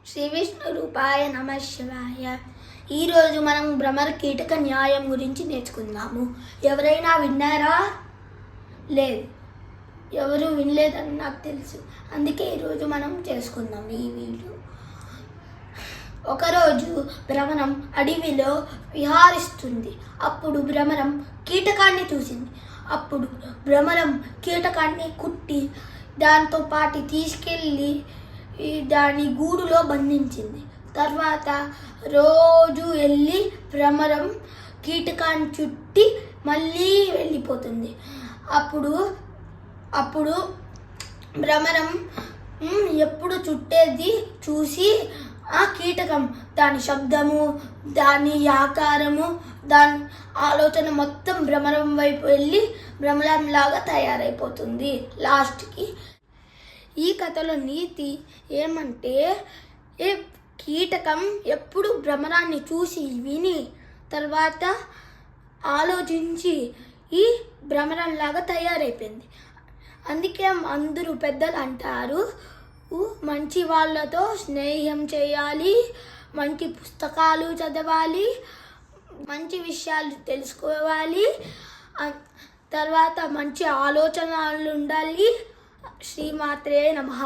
శ్రీ విష్ణు రూపాయ నమ శివాయ. ఈరోజు మనం భ్రమర కీటక న్యాయం గురించి నేర్చుకుందాము. ఎవరైనా విన్నారా? లేదు, ఎవరు వినలేదని నాకు తెలుసు. అందుకే ఈరోజు మనం చేసుకుందాం ఈ వీడియో. ఒకరోజు భ్రమరం అడవిలో విహారిస్తుంది. అప్పుడు భ్రమరం కీటకాన్ని చూసింది. అప్పుడు భ్రమరం కీటకాన్ని కుట్టి దాంతో పాటు తీసుకెళ్ళి దాని గూడులో బంధించింది. తర్వాత రోజు వెళ్ళి భ్రమరం కీటకాన్ని చుట్టి మళ్ళీ వెళ్ళిపోతుంది. అప్పుడు భ్రమరం ఎప్పుడు చుట్టేది చూసి ఆ కీటకం దాని శబ్దము, దాని ఆకారము, దాని ఆలోచన మొత్తం భ్రమరం వైపు వెళ్ళి భ్రమరంలాగా తయారైపోతుంది. లాస్ట్కి ఈ కథలో నీతి ఏమంటే, కీటకం ఎప్పుడు భ్రమరాన్ని చూసి విని తర్వాత ఆలోచించి ఈ భ్రమరంలాగా తయారైపోయింది. అందుకే అందరూ పెద్దలు అంటారు, మంచి వాళ్ళతో స్నేహం చేయాలి, మంచి పుస్తకాలు చదవాలి, మంచి విషయాలు తెలుసుకోవాలి, తర్వాత మంచి ఆలోచనలు ఉండాలి. శ్రీమాత్రే నమః.